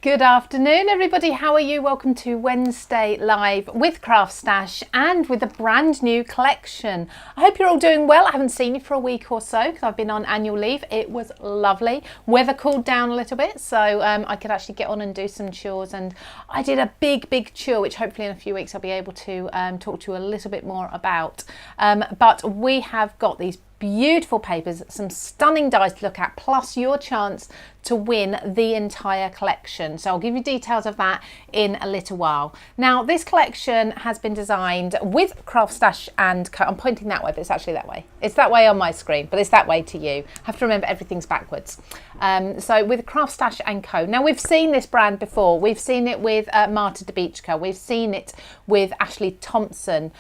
Good afternoon, everybody. How are you? Welcome to Wednesday Live with CraftStash and with a brand new collection. I hope you're all doing well. I haven't seen you for a week or so because I've been on annual leave. It was lovely. Weather cooled down a little bit, so I could actually get on and do some chores. And I did a big chore, which hopefully in a few weeks I'll be able to talk to you a little bit more about. But we have got these beautiful papers, some stunning dies to look at, plus your chance to win the entire collection. So I'll give you details of that in a little while. Now, this collection has been designed with CraftStash Co. I'm pointing that way, but it's actually that way. It's that way on my screen, but it's that way to you. I have to remember everything's backwards. So with CraftStash Co. Now, we've seen this brand before. We've seen it with Marta DeBeachka. We've seen it with Ashley Thompson.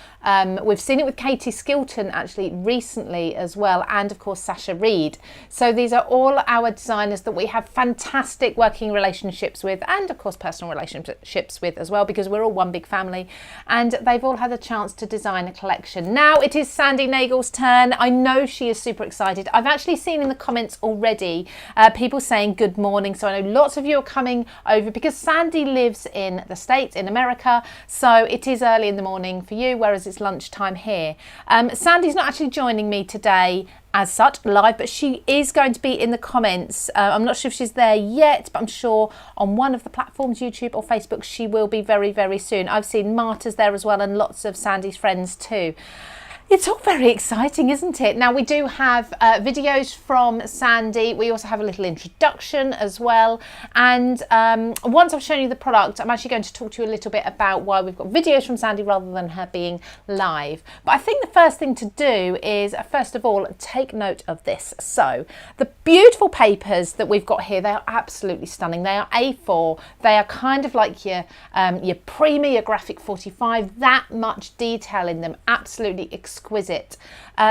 We've seen it with Katie Skilton actually recently as well, and of course Sasha Reed. So these are all our designers that we have fantastic working relationships with, and of course personal relationships with as well, because we're all one big family, and they've all had a chance to design a collection. Now it is Sandi Nagel's turn. I know she is super excited. I've actually seen in the comments already people saying good morning, so I know lots of you are coming over because Sandi lives in the States, in America, so it is early in the morning for you, whereas it's lunchtime here. Sandi's not actually joining me today as such live, but she is going to be in the comments. I'm not sure if she's there yet, but I'm sure on one of the platforms, YouTube or Facebook, she will be very soon. I've seen Marta's there as well, and lots of Sandi's friends too. It's all very exciting, isn't it? Now, we do have videos from Sandi. We also have a little introduction as well. And once I've shown you the product, I'm actually going to talk to you a little bit about why we've got videos from Sandi rather than her being live. But I think the first thing to do is, first of all, take note of this. So the beautiful papers that we've got here, they are absolutely stunning. They are A4. They are kind of like your Prima, your Graphic 45, that much detail in them. Absolutely exquisite.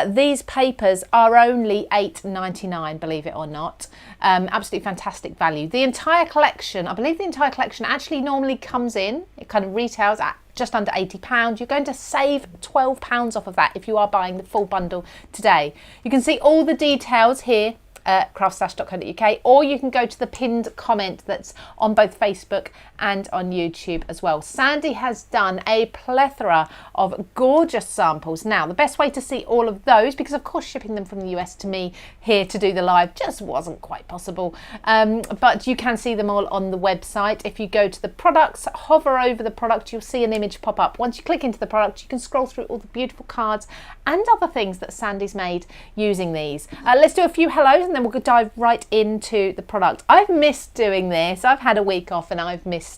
These papers are only $8.99, believe it or not. Absolutely fantastic value. The entire collection, I believe the entire collection actually normally comes in, it kind of retails at just under £80. You're going to save £12 off of that if you are buying the full bundle today. You can see all the details here at craftstash.co.uk, or you can go to the pinned comment that's on both Facebook and on YouTube as well. Sandi has done a plethora of gorgeous samples. Now, the best way to see all of those, because of course shipping them from the US to me here to do the live just wasn't quite possible, but you can see them all on the website. If you go to the products, hover over the product, you'll see an image pop up. Once you click into the product, you can scroll through all the beautiful cards and other things that Sandi's made using these. Let's do a few hellos and then we'll dive right into the product. I've missed doing this. I've had a week off and I've missed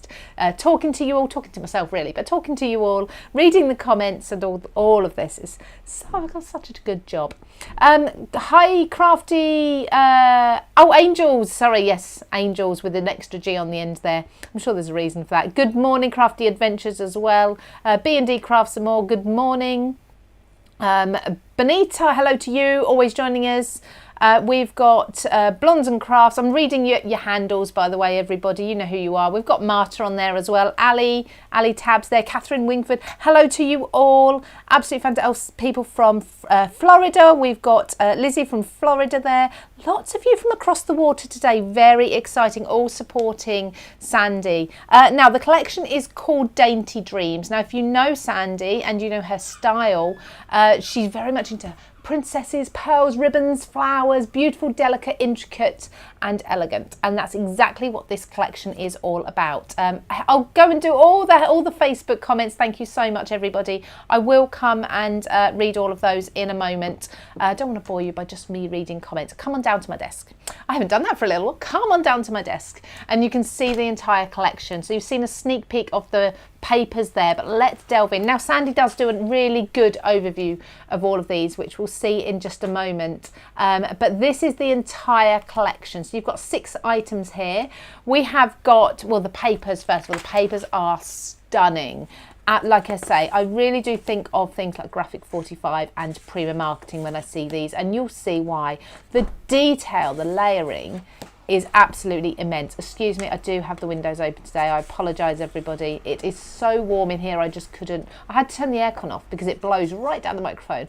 talking to you all, talking to myself really, but talking to you all, reading the comments and all of this is so, I've got such a good job. Hi Crafty, oh Angels, sorry, yes, Angels with an extra G on the end there. I'm sure there's a reason for that. Good morning Crafty Adventures as well. B&D Crafts and more, good morning. Benita, hello to you, always joining us. We've got Blondes and Crafts. I'm reading your handles, by the way, everybody. You know who you are. We've got Marta on there as well. Ali Tabs there. Catherine Wingford. Hello to you all. Absolutely fantastic people from Florida. We've got Lizzie from Florida there. Lots of you from across the water today. Very exciting. All supporting Sandi. Now, the collection is called Dainty Dreams. Now, if you know Sandi and you know her style, she's very much into princesses, pearls, ribbons, flowers, beautiful, delicate, intricate and elegant, and that's exactly what this collection is all about. I'll go and do all the Facebook comments. Thank you so much everybody. I will come and read all of those in a moment. I don't want to bore you by just me reading comments. Come on down to my desk. I haven't done that for a little while. Come on down to my desk and you can see the entire collection. So you've seen a sneak peek of the papers there, but let's delve in. Now Sandi does do a really good overview of all of these, which we'll see in just a moment, but this is the entire collection. So you've got 6 items here. We have got, well, the papers first of all. The papers are stunning. Like I say, I really do think of things like Graphic 45 and Prima Marketing when I see these, and you'll see why. The detail, the layering is absolutely immense. Excuse me, I do have the windows open today. I apologise, everybody. It is so warm in here, I just couldn't. I had to turn the aircon off because it blows right down the microphone.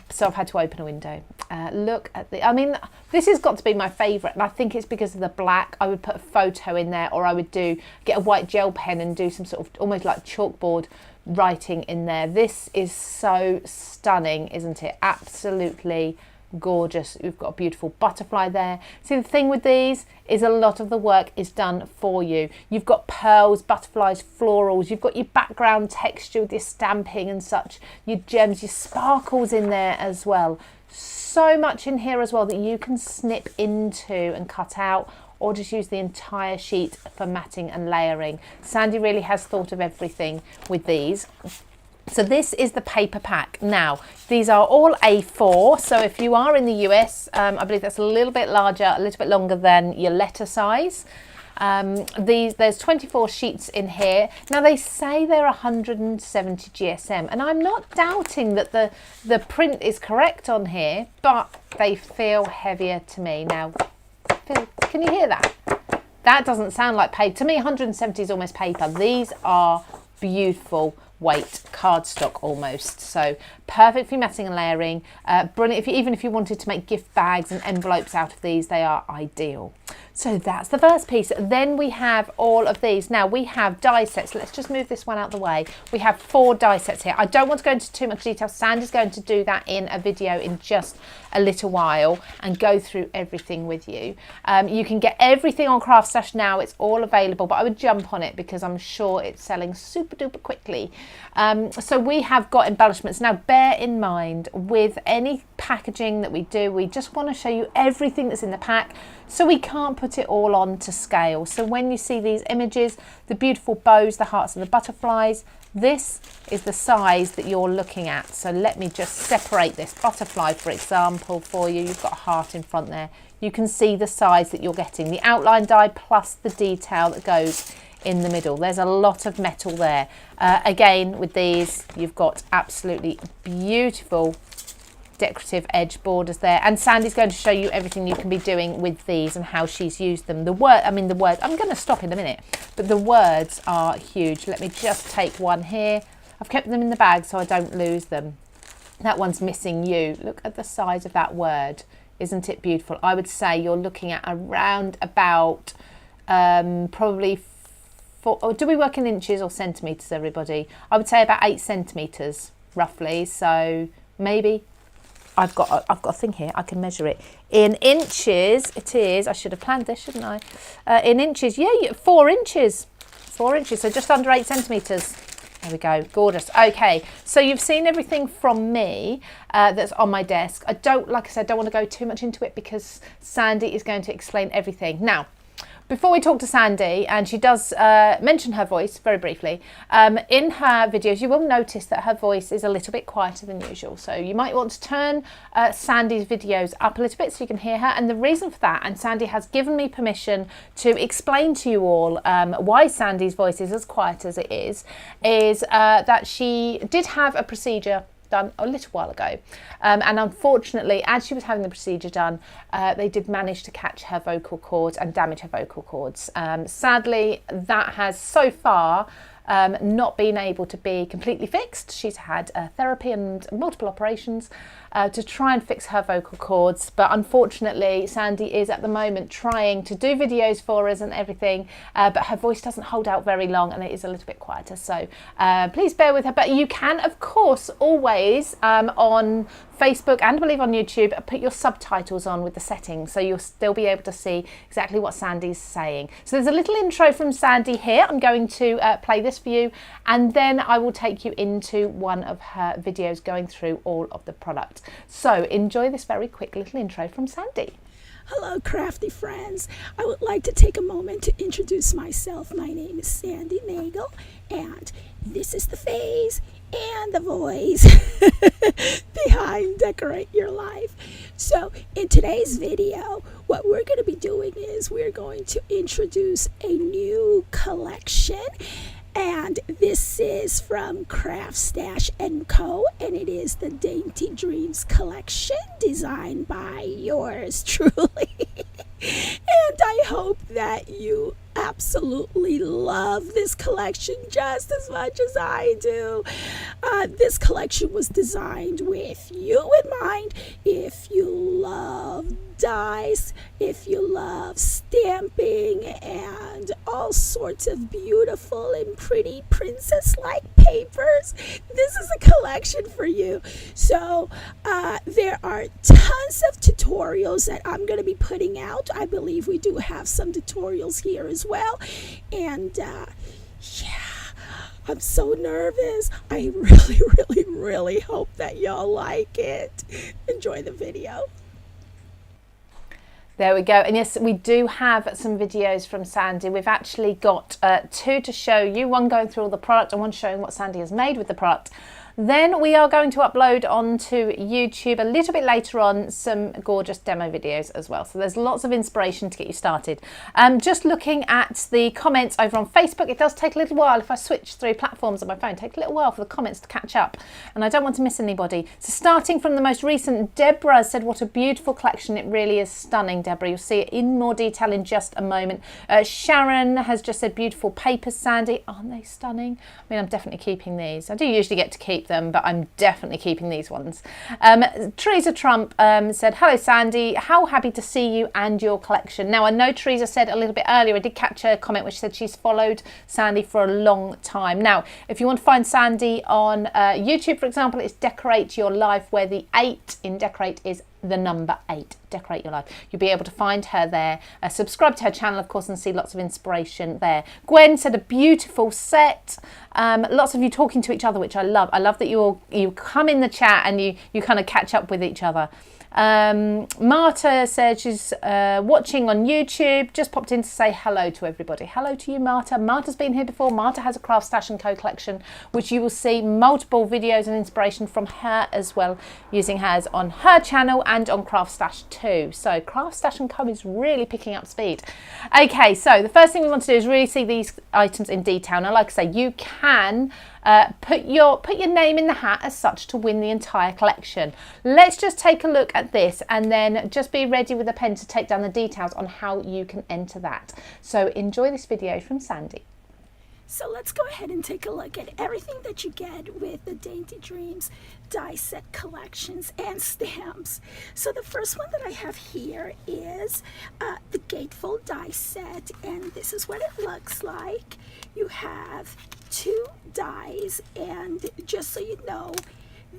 So I've had to open a window. Look at the, I mean, this has got to be my favourite, and I think it's because of the black. I would put a photo in there, or I would get a white gel pen and do some sort of almost like chalkboard writing in there. This is so stunning, isn't it? Absolutely gorgeous. We've got a beautiful butterfly there. See, the thing with these is a lot of the work is done for you. You've got pearls, butterflies, florals, you've got your background texture with your stamping and such, your gems, your sparkles in there as well. So much in here as well that you can snip into and cut out, or just use the entire sheet for matting and layering. Sandi really has thought of everything with these. So this is the paper pack. Now, these are all A4, so if you are in the US, I believe that's a little bit larger, a little bit longer than your letter size. There's 24 sheets in here. Now, they say they're 170 GSM, and I'm not doubting that the print is correct on here, but they feel heavier to me. Now, can you hear that? That doesn't sound like paper. To me, 170 is almost paper. These are beautiful weight cardstock almost, so perfect for matting and layering. Brilliant even if you wanted to make gift bags and envelopes out of these, they are ideal. So that's the first piece. Then we have all of these. Now we have die sets. Let's just move this one out of the way. We have 4 die sets here. I don't want to go into too much detail. Sandi's going to do that in a video in just a little while and go through everything with you. You can get everything on CraftStash now. It's all available, but I would jump on it because I'm sure it's selling super duper quickly. So we have got embellishments. Now bear in mind, with any packaging that we do, we just want to show you everything that's in the pack, so we can't put it all on to scale. So when you see these images, the beautiful bows, the hearts and the butterflies, this is the size that you're looking at. So let me just separate this butterfly, for example, for you. You've got a heart in front there. You can see the size that you're getting, the outline die plus the detail that goes in the middle. There's a lot of metal there. Again, with these, you've got absolutely beautiful decorative edge borders there, and Sandi's going to show you everything you can be doing with these and how she's used them. The words, I'm going to stop in a minute, but the words are huge. Let me just take one here. I've kept them in the bag so I don't lose them. That one's missing you. Look at the size of that word. Isn't it beautiful? I would say you're looking at around about probably do we work in inches or centimetres, everybody? I would say about 8 centimetres roughly, so maybe. I've got a thing here, I can measure it. In inches, it is, I should have planned this, shouldn't I? In inches, yeah, 4 inches. 4 inches, so just under 8 centimetres. There we go, gorgeous. Okay, so you've seen everything from me that's on my desk. Like I said, don't want to go too much into it because Sandi is going to explain everything. Now, before we talk to Sandi, and she does mention her voice very briefly, in her videos you will notice that her voice is a little bit quieter than usual. So you might want to turn Sandi's videos up a little bit so you can hear her. And the reason for that, and Sandi has given me permission to explain to you all why Sandi's voice is as quiet as it is that she did have a procedure done a little while ago, and unfortunately, as she was having the procedure done, they did manage to catch her vocal cords and damage her vocal cords. Sadly, that has so far not been able to be completely fixed. She's had therapy and multiple operations to try and fix her vocal cords, but unfortunately Sandi is at the moment trying to do videos for us and everything, but her voice doesn't hold out very long and it is a little bit quieter, so please bear with her. But you can of course always on Facebook and I believe on YouTube put your subtitles on with the settings, so you'll still be able to see exactly what Sandi's saying. So there's a little intro from Sandi here. I'm going to play this for you, and then I will take you into one of her videos going through all of the product. So enjoy this very quick little intro from Sandi. Hello, crafty friends. I would like to take a moment to introduce myself. My name is Sandi Nagel, and this is the face and the voice behind Decorate Your Life. So in today's video, what we're going to be doing is we're going to introduce a new collection, and this is from CraftStash Co, and it is the Dainty Dreams collection designed by yours truly. And I hope that you absolutely love this collection just as much as I do. This collection was designed with you in mind. If you love dies, if you love stamping and all sorts of beautiful and pretty princess-like papers, this is a collection for you. So there are tons of tutorials that I'm going to be putting out. I believe we do have some tutorials here as well. And yeah, I'm so nervous. I really hope that y'all like it. Enjoy the video. There we go. And yes, we do have some videos from Sandi. We've actually got 2 to show you, one going through all the product and one showing what Sandi has made with the product. Then we are going to upload onto YouTube a little bit later on some gorgeous demo videos as well. So there's lots of inspiration to get you started. Just looking at the comments over on Facebook, it does take a little while if I switch through platforms on my phone. It takes a little while for the comments to catch up and I don't want to miss anybody. So starting from the most recent, Deborah said, what a beautiful collection. It really is stunning, Deborah. You'll see it in more detail in just a moment. Sharon has just said, beautiful papers, Sandi. Aren't they stunning? I mean, I'm definitely keeping these. I do usually get to keep them, but I'm definitely keeping these ones. Teresa Trump said, hello Sandi, how happy to see you and your collection. Now I know Teresa said a little bit earlier, I did catch a comment which said she's followed Sandi for a long time. Now if you want to find Sandi on YouTube, for example, it's Decorate Your Life, where the 8 in decorate is the number 8. Decorate Your Life. You'll be able to find her there. Subscribe to her channel, of course, and see lots of inspiration there. Gwen said a beautiful set. Lots of you talking to each other, which I love. I love that you come in the chat and you kind of catch up with each other. Marta said she's watching on YouTube, just popped in to say hello to everybody. Hello to you, Marta. Marta's been here before. Marta has a CraftStash Co collection, which you will see multiple videos and inspiration from her as well, using hers on her channel and on CraftStash too. So CraftStash Co is really picking up speed. Okay, so the first thing we want to do is really see these items in detail. Now, like I say, you can put your name in the hat as such to win the entire collection. Let's just take a look at this and then just be ready with a pen to take down the details on how you can enter that. So enjoy this video from Sandi. So let's go ahead and take a look at everything that you get with the Dainty Dreams die set collections and stamps. So the first one that I have here is the Gatefold die set, and this is what it looks like. You have 2 dies, and just so you know,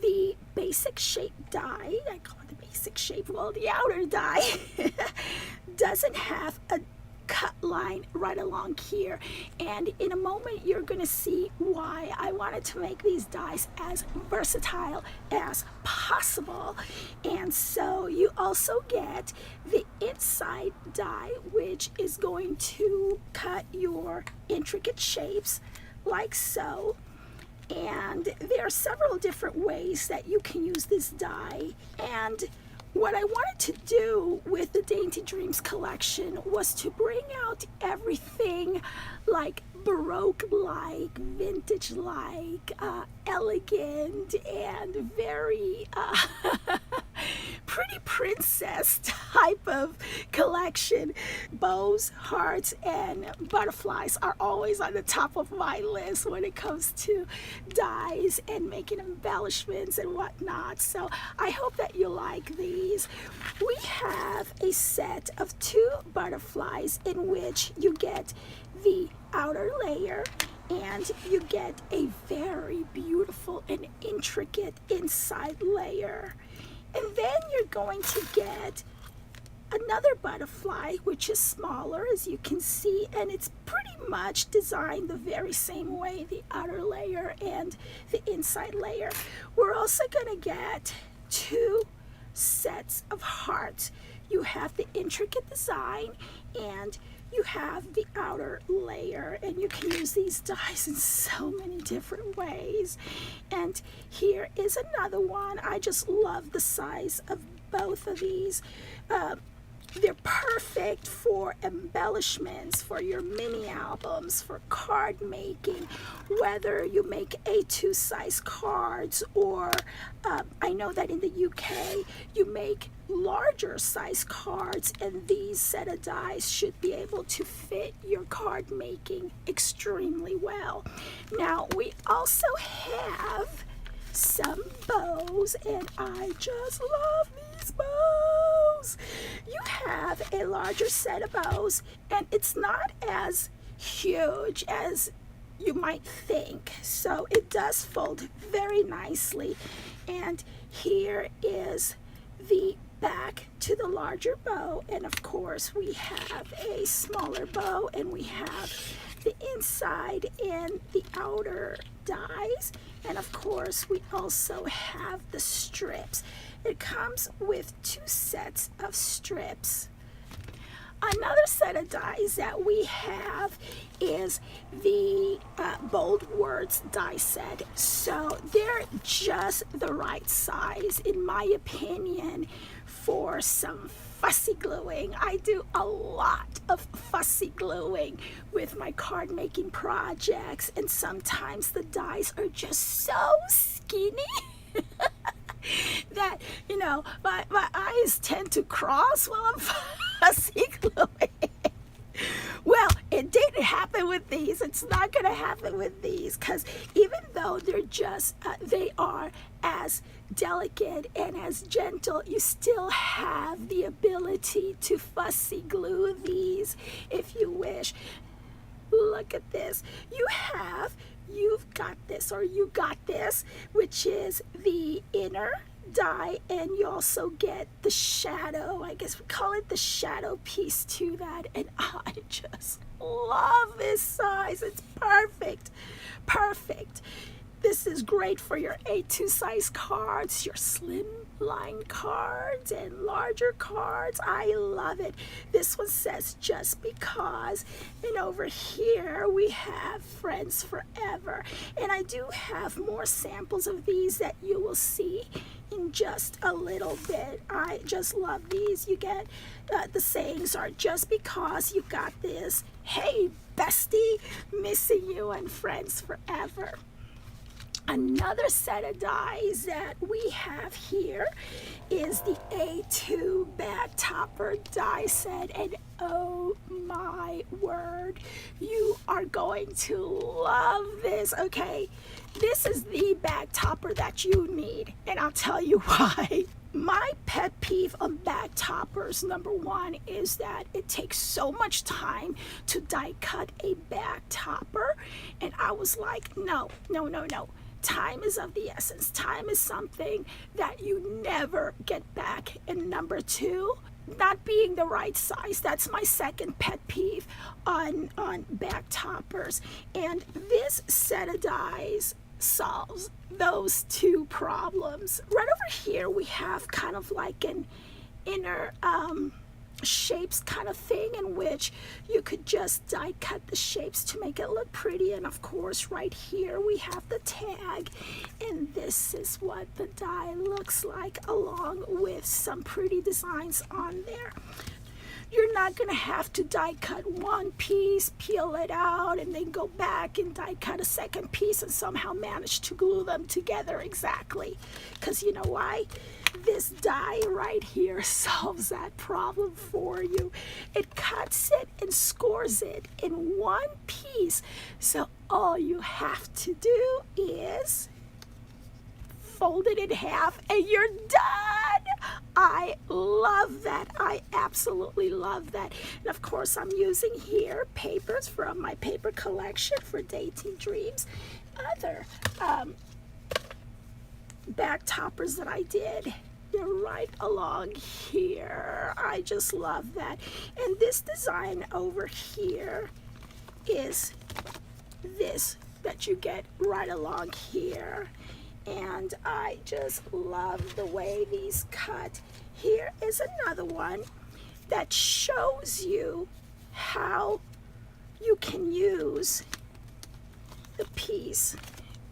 the basic shape die, I call it the basic shape, well, the outer die doesn't have a cut line right along here, and in a moment you're going to see why I wanted to make these dies as versatile as possible. And so you also get the inside die, which is going to cut your intricate shapes like so. And there are several different ways that you can use this die, and what I wanted to do with the Dainty Dreams collection was to bring out everything like Baroque-like, vintage-like, elegant, and very pretty princess type of collection. Bows, hearts, and butterflies are always on the top of my list when it comes to dies and making embellishments and whatnot. So I hope that you like these. We have a set of 2 butterflies in which you get the outer layer and you get a very beautiful and intricate inside layer. And then you're going to get another butterfly, which is smaller, as you can see, and it's pretty much designed the very same way, the outer layer and the inside layer. We're also going to get 2 sets of hearts. You have the intricate design and you have the outer layer, and you can use these dies in so many different ways. And here is another one. I just love the size of both of these. they're perfect for embellishments, for your mini albums, for card making, whether you make A2 size cards or I know that in the UK you make larger size cards, and these set of dies should be able to fit your card making extremely well. Now we also have some bows, and I just love these bows. You have a larger set of bows, and it's not as huge as you might think, so it does fold very nicely. And here is the back to the larger bow, and of course we have a smaller bow, and we have the inside and the outer dies, and of course we also have the strips. It comes with 2 sets of strips. Another set of dies that we have is the Bold Words die set. So they're just the right size, in my opinion, for some fussy gluing. I do a lot of fussy gluing with my card making projects, and sometimes the dies are just so skinny that, you know, my eyes tend to cross while I'm fussy gluing. Well, it didn't happen with these. It's not going to happen with these, because even though they're just, they are as delicate and as gentle, you still have the ability to fussy glue these if you wish. Look at this. You've got this, or you got this, which is the inner die, and you also get the shadow, I guess we call it the shadow piece to that, and I just love this size. It's perfect. This is great for your A2 size cards, your slim line cards, and larger cards. I love it. This one says just because, and over here we have Friends Forever, and I do have more samples of these that you will see in just a little bit. I just love these. You get the sayings are just because you got this, hey bestie, missing you, and Friends Forever. Another set of dies that we have here is the A2 bag topper die set, and oh my word, you are going to love this. Okay, this is the bag topper that you need, and I'll tell you why. My pet peeve on bag toppers, number one, is that it takes so much time to die cut a bag topper, and I was like, no. Time is of the essence. Time is something that you never get back. And number two, not being the right size. That's my second pet peeve on bag toppers. And this set of dies solves those 2 problems. Right over here we have kind of like an inner shapes kind of thing, in which you could just die cut the shapes to make it look pretty. And of course right here we have the tag, and this is what the die looks like, along with some pretty designs on there. You're not going to have to die cut one piece, peel it out, and then go back and die cut a second piece and somehow manage to glue them together exactly. Because you know why? This die right here solves that problem for you. It cuts it and scores it in one piece. So all you have to do is fold it in half and you're done. I love that. I absolutely love that. And of course I'm using here papers from my paper collection for Dainty Dreams. Other back toppers that I did, they're right along here. I just love that. And this design over here is this that you get right along here. And I just love the way these cut. Here is another one that shows you how you can use the piece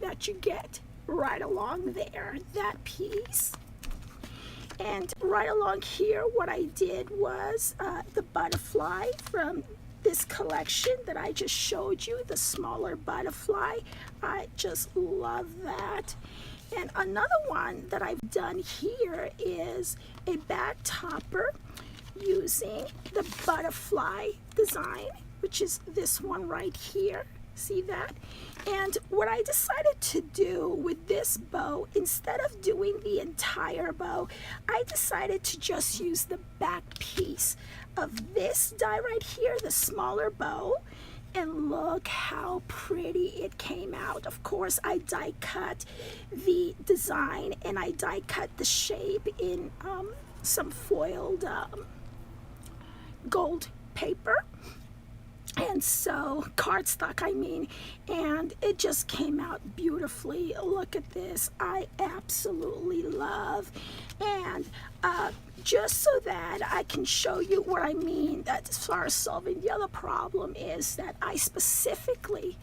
that you get right along there, that piece. And right along here, what I did was the butterfly from this collection that I just showed you, the smaller butterfly. I just love that. And another one that I've done here is a bag topper using the butterfly design, which is this one right here. See that? And what I decided to do with this bow, instead of doing the entire bow, I decided to just use the back piece of this die right here, the smaller bow. And look how pretty it came out. Of course, I die cut the design and I die cut the shape in some foiled gold paper. And so, cardstock, I mean, and it just came out beautifully. Look at this. I absolutely love. And just so that I can show you what I mean, that as far as solving the other problem is that I specifically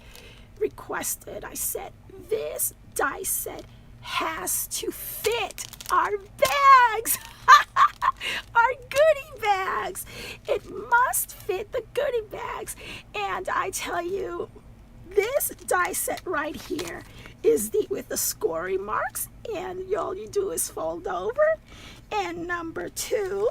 requested, I said, this die set has to fit our bags. Our goodie bags. It must fit the goodie bags. And I tell you, this die set right here is with the scoring marks, and all you do is fold over. And number 2,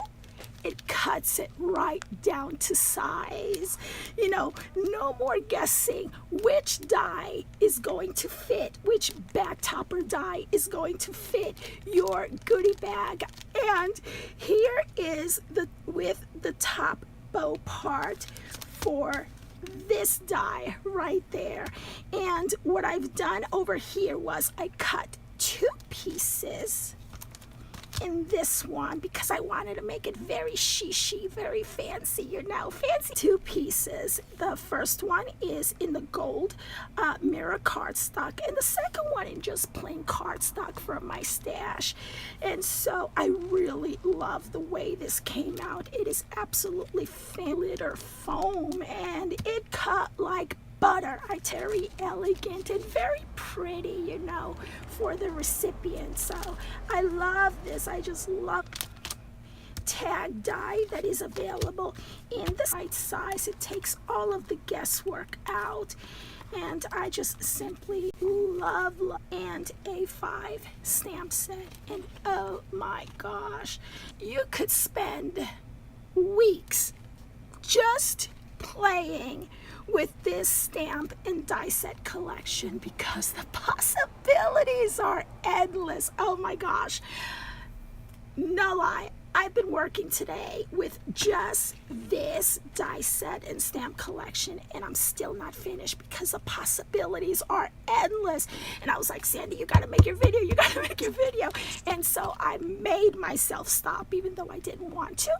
it cuts it right down to size. You know, no more guessing which die is going to fit, which bag topper die is going to fit your goodie bag. And here is with the top bow part for this die right there. And what I've done over here was I cut 2 pieces in this one because I wanted to make it very shishi, very fancy, you know, fancy. 2 pieces. The first one is in the gold mirror cardstock, and the second one in just plain cardstock from my stash. And so I really love the way this came out. It is absolutely glitter foam, and it cut like butter. I very elegant and very pretty, you know, for the recipient. So I love this. I just love tag die that is available in the right size. It takes all of the guesswork out, and I just simply love. And A5 stamp set, and oh my gosh, you could spend weeks just playing with this stamp and die set collection because the possibilities are endless. Oh my gosh, no lie, I've been working today with just this die set and stamp collection, and I'm still not finished because the possibilities are endless. And I was like, Sandy, you gotta make your video, you gotta make your video. And so I made myself stop, even though I didn't want to.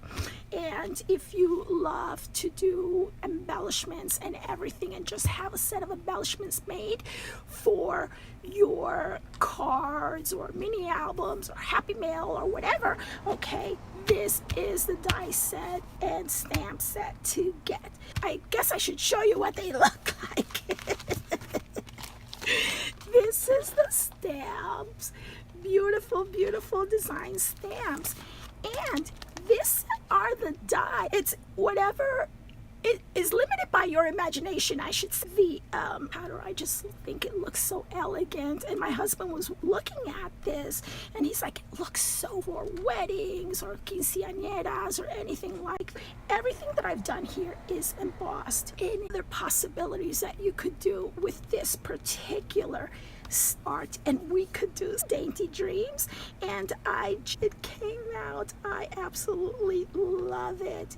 And if you love to do embellishments and everything and just have a set of embellishments made for your cards or mini albums or happy mail or whatever, okay, this is the die set and stamp set to get. I guess I should show you what they look like. This is the stamps. Beautiful, beautiful design stamps. And this are the die. It's whatever. It is limited by your imagination, I should say. The powder, I just think it looks so elegant. And my husband was looking at this, and he's like, it looks so for weddings or quinceañeras or anything like that. Everything that I've done here is embossed. Any other possibilities that you could do with this particular art, and we could do Dainty Dreams, and it came out. I absolutely love it.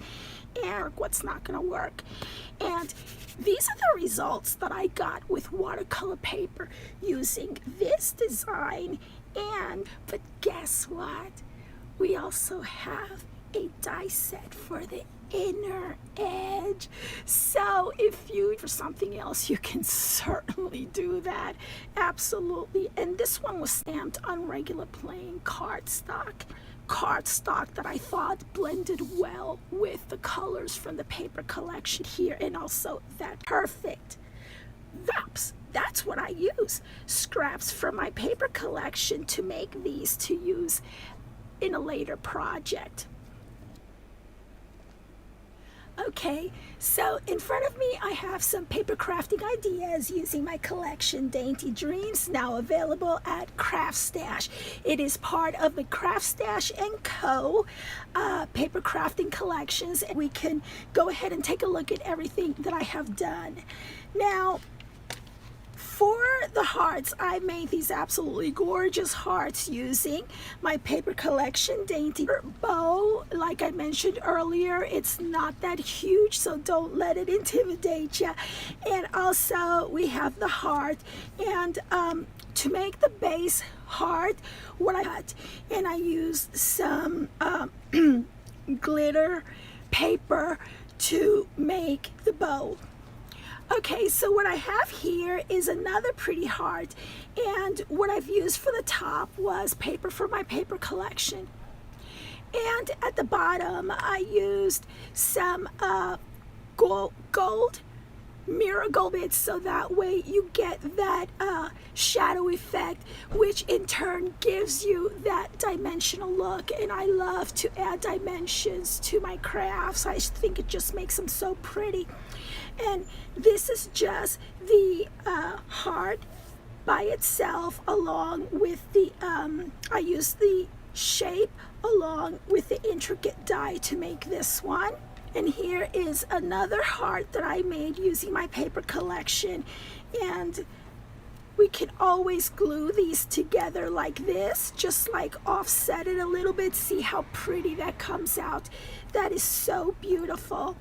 And what's not gonna work. And these are the results that I got with watercolor paper using this design. But guess what? We also have a die set for the inner edge. So if you for something else, you can certainly do that. Absolutely. And this one was stamped on regular plain cardstock that I thought blended well with the colors from the paper collection here, and also that perfect wraps. That's what I use. Scraps from my paper collection to make these, to use in a later project. Okay, so in front of me I have some paper crafting ideas using my collection Dainty Dreams, now available at CraftStash. It is part of the CraftStash Co. Paper crafting collections, and we can go ahead and take a look at everything that I have done. Now, for the hearts, I made these absolutely gorgeous hearts using my paper collection Dainty bow. Like I mentioned earlier, it's not that huge, so don't let it intimidate you. And also we have the heart, and to make the base heart, what I cut, and I used some glitter paper to make the bow. Okay, so what I have here is another pretty heart, and what I've used for the top was paper from my paper collection. And at the bottom, I used some gold mirror gold bits, so that way you get that shadow effect, which in turn gives you that dimensional look. And I love to add dimensions to my crafts. I think it just makes them so pretty. And this is just the heart by itself, along with the I used the shape along with the intricate die to make this one. And here is another heart that I made using my paper collection, and we can always glue these together like this, just like offset it a little bit. See how pretty that comes out. That is so beautiful.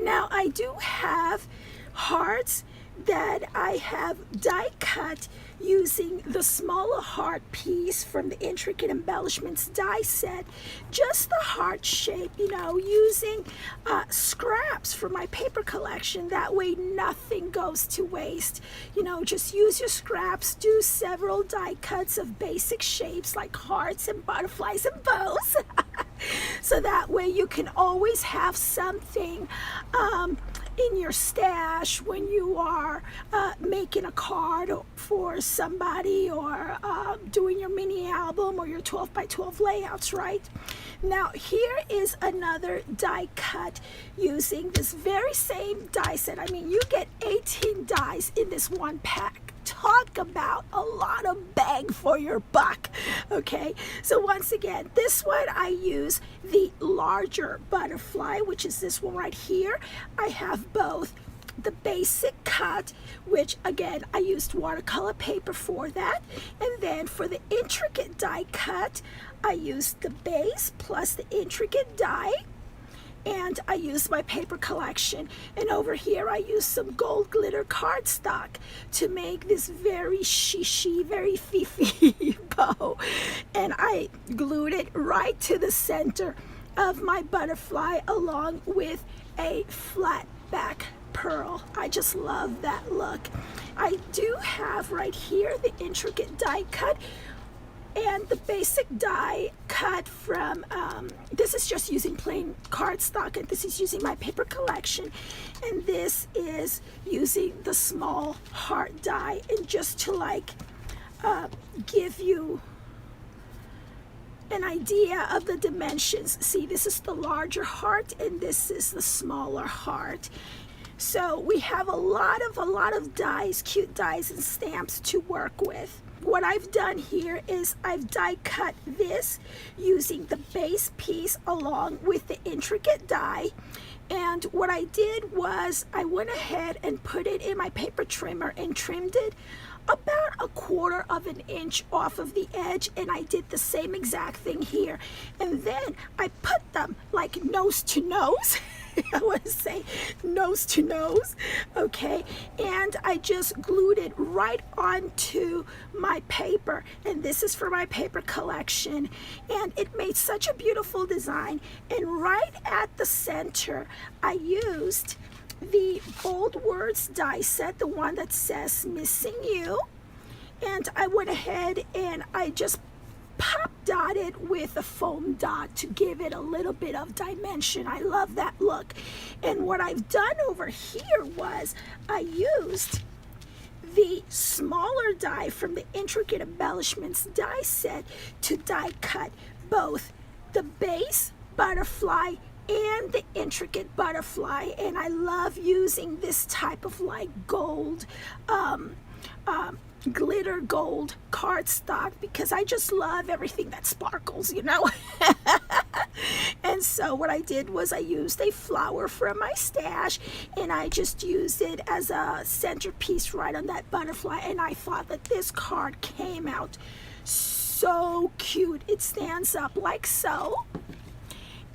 Now I do have hearts that I have die cut using the smaller heart piece from the Intricate Embellishments die set, just the heart shape, you know, using scraps from my paper collection. That way nothing goes to waste. You know, just use your scraps, do several die cuts of basic shapes like hearts and butterflies and bows. So that way you can always have something in your stash when you are making a card for somebody, or doing your mini album or your 12 by 12 layouts, right? Now here is another die cut using this very same die set. I mean, you get 18 dies in this one pack. Talk about a lot of bang for your buck. Okay, so once again, this one I use the larger butterfly, which is this one right here. I have both the basic cut, which again I used watercolor paper for that, and then for the intricate die cut I used the base plus the intricate die, and I used my paper collection. And over here I used some gold glitter cardstock to make this very shishy, very fifi bow, and I glued it right to the center of my butterfly along with a flat back pearl. I just love that look. I do have right here the intricate die cut and the basic die cut from, this is just using plain cardstock, and this is using my paper collection, and this is using the small heart die, and just to like give you an idea of the dimensions. See, this is the larger heart and this is the smaller heart. So we have a lot of dies, cute dies and stamps to work with. What I've done here is I've die cut this using the base piece along with the intricate die. And what I did was I went ahead and put it in my paper trimmer and trimmed it about 1/4 of an inch off of the edge, and I did the same exact thing here. And then I put them like nose to nose. I want to say nose to nose, okay? And I just glued it right onto my paper, and this is for my paper collection, and it made such a beautiful design. And right at the center I used the bold words die set, the one that says missing you, and I went ahead and I just pop dotted with a foam dot to give it a little bit of dimension. I love that look. And what I've done over here was I used the smaller die from the Intricate Embellishments die set to die cut both the base butterfly and the intricate butterfly, and I love using this type of like gold glitter gold cardstock because I just love everything that sparkles, you know. And so what I did was I used a flower from my stash and I just used it as a centerpiece right on that butterfly, and I thought that this card came out so cute. It stands up like so.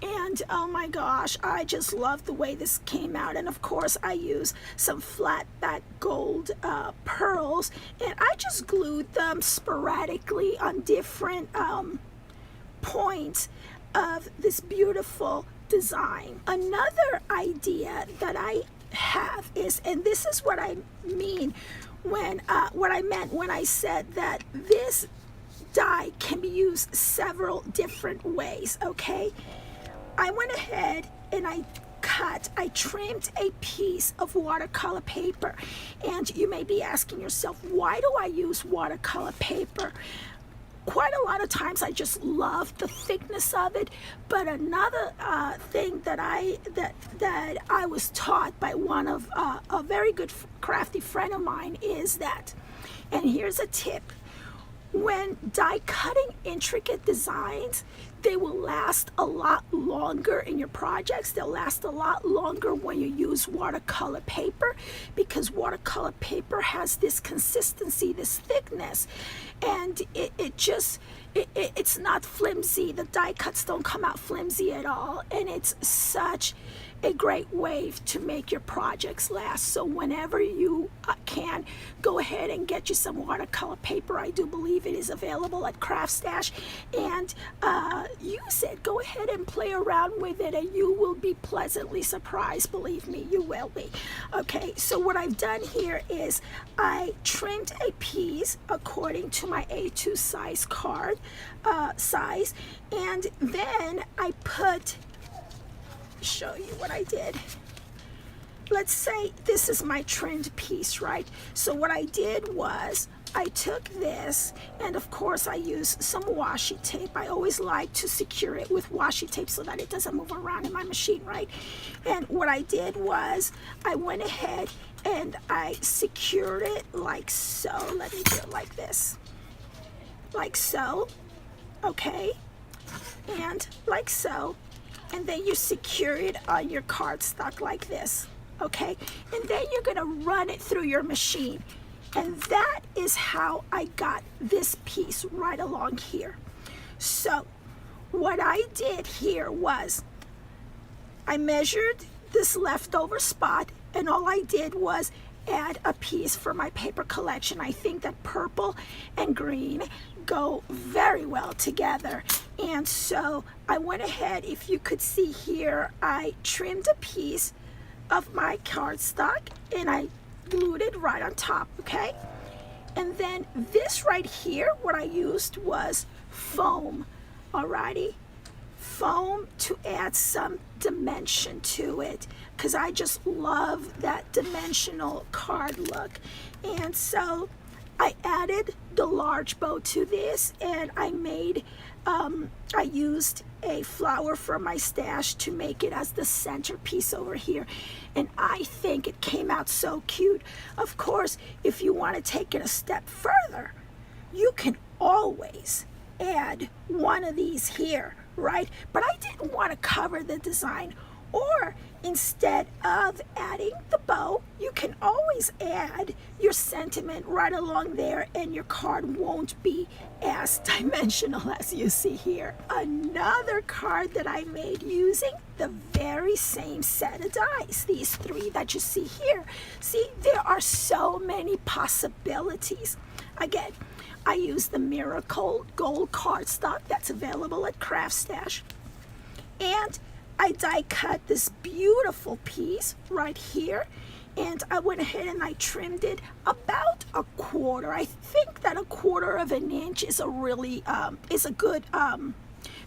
And oh my gosh, I just love the way this came out. And of course I use some flat back gold pearls, and I just glued them sporadically on different points of this beautiful design. Another idea that I have is, and this is what I mean when what I meant when I said that this die can be used several different ways, okay? I went ahead and I trimmed a piece of watercolor paper. And you may be asking yourself, why do I use watercolor paper? Quite a lot of times I just love the thickness of it. But another thing that I was taught by one of a very good crafty friend of mine is that, and here's a tip, when die cutting intricate designs, they will last a lot longer in your projects. They'll last a lot longer when you use watercolor paper, because watercolor paper has this consistency, this thickness, and it's not flimsy. The die cuts don't come out flimsy at all, and it's such a great way to make your projects last. So whenever you can, go ahead and get you some watercolor paper. I do believe it is available at CraftStash, and use it. Go ahead and play around with it, and you will be pleasantly surprised. Believe me, you will be. Okay, so what I've done here is I trimmed a piece according to my A2 size card size, and then I show you what I did. Let's say this is my trimmed piece, right? So what I did was I took this, and of course I use some washi tape. I always like to secure it with washi tape so that it doesn't move around in my machine, right? And what I did was I went ahead and I secured it like so. Let me do it like this. Like so, okay? And like so. And then you secure it on your cardstock like this, okay? And then you're gonna run it through your machine. And that is how I got this piece right along here. So what I did here was I measured this leftover spot, and all I did was add a piece for my paper collection. I think that purple and green go very well together. And so I went ahead, if you could see here, I trimmed a piece of my cardstock and I glued it right on top, okay? And then this right here, what I used was foam, alrighty? Foam to add some dimension to it, because I just love that dimensional card look. And so I added the large bow to this, and I used a flower from my stash to make it as the centerpiece over here, and I think it came out so cute. Of course, if you want to take it a step further, you can always add one of these here, right? But I didn't want to cover the design, or instead of adding the bow, you can always add your sentiment right along there, and your card won't be as dimensional as you see here. Another card that I made using the very same set of dies, these three that you see here. See, there are so many possibilities. Again, I use the Miracle Gold cardstock that's available at CraftStash, and I die cut this beautiful piece right here, and I went ahead and I trimmed it about a quarter. I think that a quarter of an inch is a really is a good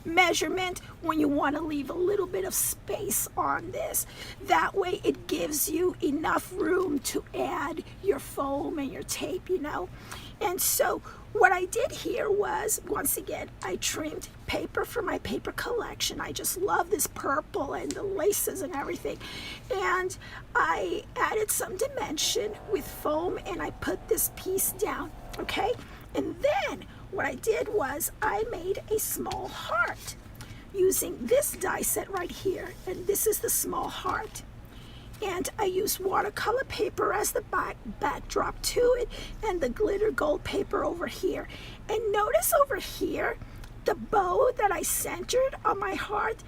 measurement when you want to leave a little bit of space on this. That way it gives you enough room to add your foam and your tape, you know. And so what I did here was, once again, I trimmed paper for my paper collection. I just love this purple and the laces and everything. And I added some dimension with foam and I put this piece down, okay? And then what I did was I made a small heart using this die set right here. And this is the small heart. And I used watercolor paper as the backdrop to it and the glitter gold paper over here. And notice over here, the bow that I centered on my heart,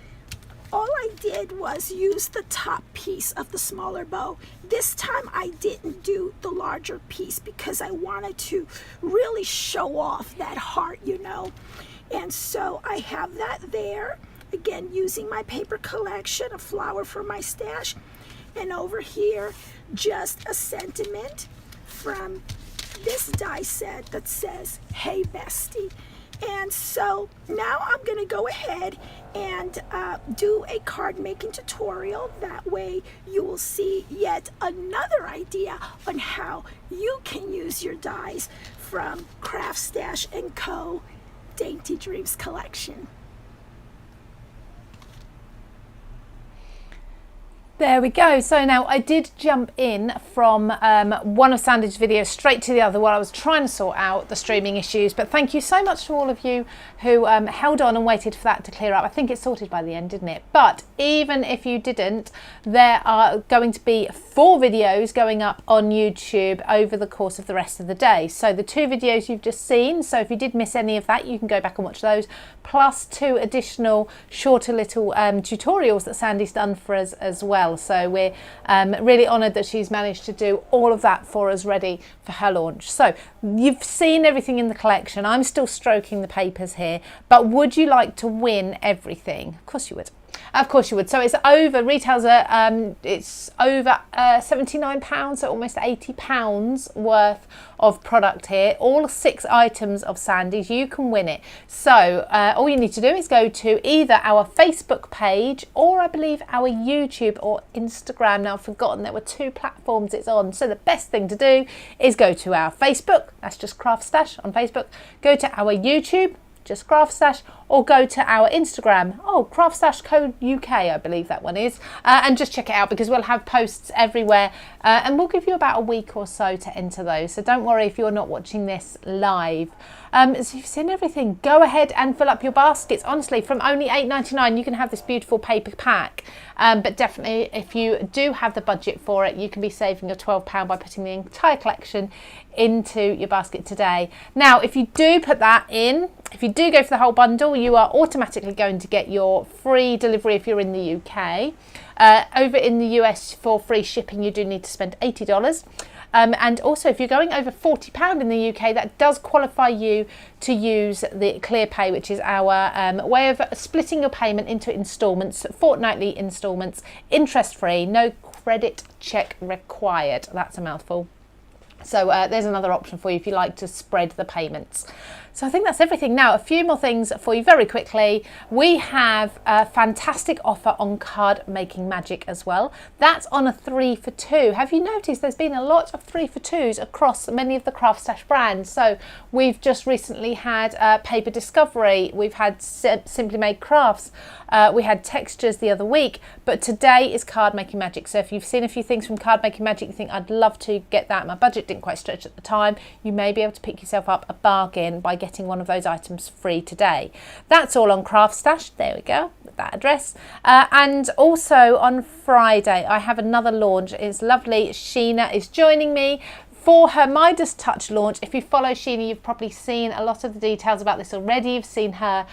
all I did was use the top piece of the smaller bow. This time I didn't do the larger piece because I wanted to really show off that heart, you know. And so I have that there, again, using my paper collection, a flower for my stash. And over here, just a sentiment from this die set that says, "Hey bestie." And so now I'm going to go ahead and do a card making tutorial. That way you will see yet another idea on how you can use your dies from CraftStash Co. Dainty Dreams collection. There we go. So now I did jump in from one of Sandi's videos straight to the other while I was trying to sort out the streaming issues. But thank you so much to all of you who held on and waited for that to clear up. I think it's sorted by the end, didn't it? But even if you didn't, there are going to be 4 videos going up on YouTube over the course of the rest of the day. So the 2 videos you've just seen, so if you did miss any of that, you can go back and watch those, plus 2 additional shorter little tutorials that Sandi's done for us as well. So we're really honoured that she's managed to do all of that for us ready for her launch. So you've seen everything in the collection. I'm still stroking the papers here, but would you like to win everything? Of course you would. Of course you would. So it's over, retails are, it's over £79, so almost £80 worth of product here. All 6 items of Sandi's, you can win it. So all you need to do is go to either our Facebook page or I believe our YouTube or Instagram. Now I've forgotten there were 2 platforms it's on. So the best thing to do is go to our Facebook, that's just CraftStash on Facebook, go to our YouTube, just CraftStash, or go to our Instagram, CraftStash Co UK, I believe that one is, and just check it out because we'll have posts everywhere and we'll give you about a week or so to enter those. So don't worry if you're not watching this live. So you've seen everything. Go ahead and fill up your baskets. Honestly, from only £8.99 you can have this beautiful paper pack. But definitely if you do have the budget for it, you can be saving your £12 by putting the entire collection into your basket today. Now, if you do put that in, if you do go for the whole bundle, you are automatically going to get your free delivery if you're in the UK. Over in the US for free shipping, you do need to spend $80. And also, if you're going over £40 in the UK, that does qualify you to use the ClearPay, which is our way of splitting your payment into instalments, fortnightly instalments, interest-free, no credit check required. That's a mouthful. So there's another option for you if you like to spread the payments. So I think that's everything. Now, a few more things for you very quickly. We have a fantastic offer on card making magic as well. That's on a 3 for 2. Have you noticed there's been a lot of 3 for 2s across many of the CraftStash brands? So we've just recently had Paper Discovery. We've had Simply Made Crafts. We had Textures the other week. But today is card making magic. So if you've seen a few things from card making magic, you think I'd love to get that. My budget didn't quite stretch at the time. You may be able to pick yourself up a bargain by getting one of those items free today. That's all on CraftStash. There we go, that address. And also on Friday, I have another launch. It's lovely. Sheena is joining me for her Midas Touch launch. If you follow Sheena, you've probably seen a lot of the details about this already. You've seen her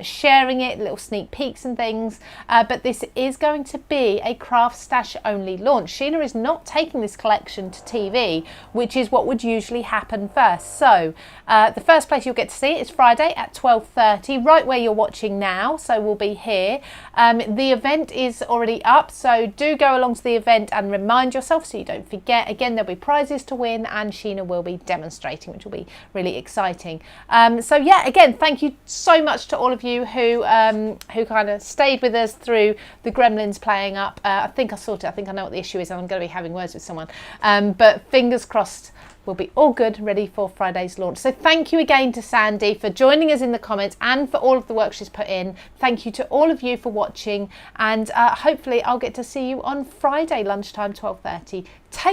sharing it, little sneak peeks and things. But this is going to be a CraftStash only launch. Sheena is not taking this collection to TV, which is what would usually happen first. So the first place you'll get to see it is Friday at 12:30, right where you're watching now. So we'll be here. The event is already up, so do go along to the event and remind yourself so you don't forget. Again, there'll be prizes to win and Sheena will be demonstrating, which will be really exciting. So yeah, again, thank you so much to all of you who kind of stayed with us through the gremlins playing up. I think I sorted. I think I know what the issue is and I'm going to be having words with someone. But fingers crossed we'll be all good, ready for Friday's launch. So thank you again to Sandi for joining us in the comments and for all of the work she's put in. Thank you to all of you for watching, and hopefully I'll get to see you on Friday lunchtime, 12:30. Take